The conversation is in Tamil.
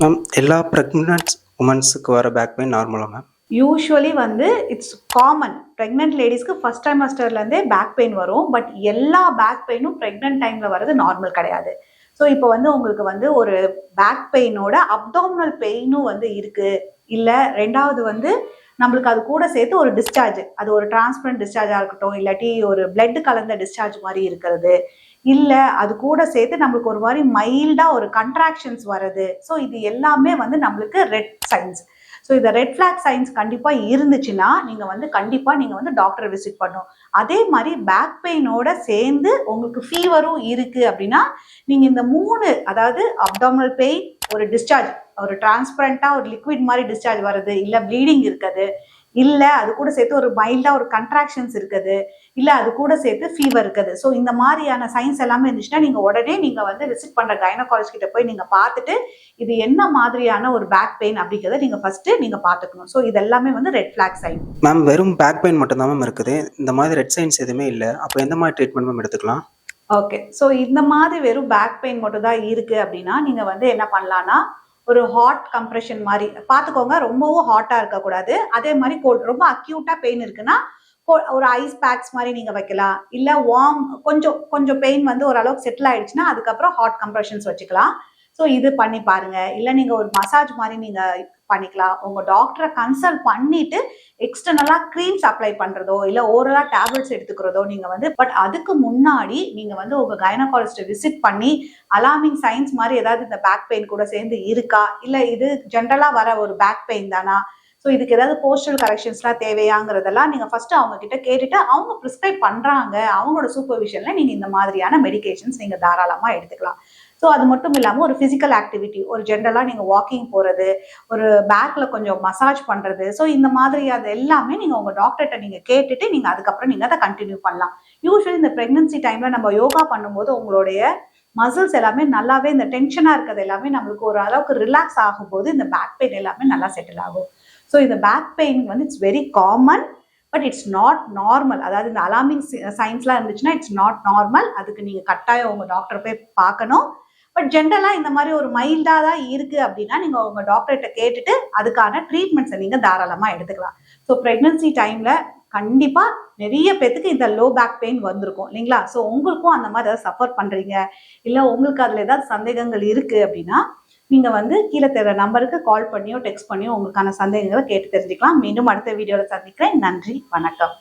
மேம் எல்லா ப்ரெக்னென்ட் உமன்ஸுக்கு வர பேக் பெயின் நார்மலா மேம்? யூஸ்வலி வந்து இட்ஸ் காமன். ப்ரெக்னென்ட் லேடிஸ்க்கு ஃபர்ஸ்ட் ட்ரைமஸ்டர்லேருந்தே பேக் பெயின் வரும். பட் எல்லா பேக் பெயினும் ப்ரெக்னென்ட் டைமில் வர்றது நார்மல் கிடையாது. ஸோ இப்போ வந்து உங்களுக்கு வந்து ஒரு பேக் பெயினோட அப்டாமினல் பெயினும் வந்து இருக்கு. இல்லை ரெண்டாவது வந்து நம்மளுக்கு அது கூட சேர்த்து ஒரு டிஸ்சார்ஜ், அது ஒரு டிரான்ஸ்பரண்ட் டிஸ்சார்ஜாக இருக்கட்டும், இல்லாட்டி ஒரு பிளட் கலந்த டிஸ்சார்ஜ் மாதிரி இருக்கிறது, இல்லை அது கூட சேர்த்து நம்மளுக்கு ஒரு மாதிரி மைல்டாக ஒரு கண்ட்ராக்ஷன்ஸ் வருது. ஸோ இது எல்லாமே வந்து நம்மளுக்கு ரெட் சைன்ஸ். ஸோ இந்த ரெட் ஃபிளாக் சைன்ஸ் கண்டிப்பாக இருந்துச்சுன்னா நீங்கள் வந்து கண்டிப்பாக நீங்கள் வந்து டாக்டரை விசிட் பண்ணணும். அதே மாதிரி பேக் பெயினோட சேர்ந்து உங்களுக்கு ஃபீவரும் இருக்குது அப்படின்னா நீங்கள் இந்த 3, அதாவது அப்டாமினல் பெயின், ஒரு டிஸ்சார்ஜ், ஒரு டிரான்ஸ்பரண்டாக ஒரு லிக்விட் மாதிரி டிஸ்சார்ஜ் வருது, இல்லை ப்ளீடிங் இருக்குது, இல்லை அது கூட சேர்த்து ஒரு மைல்டாக ஒரு கண்ட்ராக்ஷன்ஸ் இருக்குது, இல்லை அது கூட சேர்த்து ஃபீவர் இருக்குது. ஸோ இந்த மாதிரியான சைன்ஸ் எல்லாமே இருந்துச்சுன்னா நீங்கள் உடனே நீங்கள் வந்து விசிட் பண்ணுற கைனகாலஜிஸ்ட் கிட்ட போய் நீங்கள் பார்த்துட்டு இது என்ன மாதிரியான ஒரு பேக் பெயின் அப்படிங்கிறத நீங்கள் ஃபர்ஸ்ட்டு நீங்கள் பார்த்துக்கணும். ஸோ இது எல்லாமே வந்து ரெட் ஃபிளாக் சைன். மேம் வெறும் பேக் பெயின் மட்டும் தான் மேம் இருக்குது, இந்த மாதிரி ரெட் சைன்ஸ் எதுவுமே இல்லை. அப்போ எந்த மாதிரி ட்ரீட்மெண்ட் மேம் எடுத்துக்கலாம்? ஓகே, ஸோ இந்த மாதிரி வெறும் பேக் பெயின் மட்டும் தான் இருக்குது அப்படின்னா நீங்கள் வந்து என்ன பண்ணலான்னா ஒரு ஹாட் கம்ப்ரெஷன் மாதிரி பார்த்துக்கோங்க. ரொம்பவும் ஹாட்டாக இருக்கக்கூடாது. அதே மாதிரி ரொம்ப அக்யூட்டாக பெயின் இருக்குன்னா ஒரு ஐஸ் பேக்ஸ் மாதிரி நீங்கள் வைக்கலாம். இல்லை வார்ம் கொஞ்சம் கொஞ்சம் பெயின் வந்து ஓரளவுக்கு செட்டில் ஆயிடுச்சுன்னா அதுக்கப்புறம் ஹாட் கம்ப்ரெஷன்ஸ் வச்சுக்கலாம். ஸோ இது பண்ணி பாருங்க. இல்லை நீங்கள் ஒரு மசாஜ் மாதிரி நீங்கள் பண்ணிக்கலாம். உங்கள் டாக்டரை கன்சல்ட் பண்ணிட்டு எக்ஸ்டர்னலாக க்ரீம்ஸ் அப்ளை பண்ணுறதோ இல்லை ஓரலாக டேப்லெட்ஸ் எடுத்துக்கிறதோ நீங்கள் வந்து, பட் அதுக்கு முன்னாடி நீங்கள் வந்து உங்கள் கைனகாலஜிஸ்ட்டை விசிட் பண்ணி அலார்மிங் சைன்ஸ் மாதிரி ஏதாவது இந்த பேக் பெயின் கூட சேர்ந்து இருக்கா, இல்லை இது ஜென்ரலாக வர ஒரு பேக் பெயின் தானா, ஸோ இதுக்கு ஏதாவது போஸ்டல் கரெக்ஷன்ஸ்லாம் தேவையாங்கிறதெல்லாம் நீங்கள் ஃபஸ்ட்டு அவங்க கிட்ட கேட்டுட்டு அவங்க ப்ரிஸ்கிரைப் பண்ணுறாங்க, அவங்களோட சூப்பர்விஷனில் நீங்கள் இந்த மாதிரியான மெடிகேஷன்ஸ் நீங்கள் தாராளமாக எடுத்துக்கலாம். ஸோ அது மட்டும் இல்லாமல் ஒரு ஃபிசிக்கல் ஆக்டிவிட்டி, ஒரு ஜென்ரலாக நீங்கள் வாக்கிங் போகிறது, ஒரு பேக்கில் கொஞ்சம் மசாஜ் பண்ணுறது, ஸோ இந்த மாதிரி அது எல்லாமே நீங்கள் உங்கள் டாக்டர்கிட்ட நீங்கள் கேட்டுட்டு நீங்கள் அதுக்கப்புறம் நீங்கள் அதை கண்டினியூ பண்ணலாம். யூஸ்வலி இந்த ப்ரெக்னன்சி டைமில் நம்ம யோகா பண்ணும்போது உங்களுடைய மசில்ஸ் எல்லாமே நல்லாவே, இந்த டென்ஷனாக இருக்கிறது எல்லாமே நம்மளுக்கு ஒரு அளவுக்கு ரிலாக்ஸ் ஆகும்போது இந்த பேக் பெயின் எல்லாமே நல்லா செட்டில் ஆகும். ஸோ இந்த பேக் பெயின் வந்து it's very common, but it's not normal. அதாவது இந்த அலார்மிங் சைன்ஸ்லாம் இருந்துச்சுன்னா இட்ஸ் நாட் நார்மல். அதுக்கு நீங்கள் கட்டாயம் உங்கள் டாக்டரை போய் பார்க்கணும். பட் ஜென்ரலாக இந்த மாதிரி ஒரு மைல்டாக தான் இருக்குது அப்படின்னா நீங்கள் உங்கள் டாக்டர்கிட்ட கேட்டுட்டு அதுக்கான ட்ரீட்மெண்ட்ஸை நீங்கள் தாராளமாக எடுத்துக்கலாம். ஸோ ப்ரெக்னன்சி டைமில் கண்டிப்பாக நிறைய பேத்துக்கு இந்த லோ பேக் பெயின் வந்திருக்கும் இல்லைங்களா? ஸோ உங்களுக்கும் அந்த மாதிரி ஏதாவது சஃபர் பண்ணுறீங்க, இல்லை உங்களுக்கு அதில் ஏதாவது சந்தேகங்கள் இருக்குது அப்படின்னா நீங்கள் வந்து கீழே தர நம்பருக்கு கால் பண்ணியோ டெக்ஸ்ட் பண்ணியோ உங்களுக்கான சந்தேகங்களை கேட்டு தெரிஞ்சுக்கலாம். மீண்டும் அடுத்த வீடியோவில் சந்திக்கிறேன். நன்றி, வணக்கம்.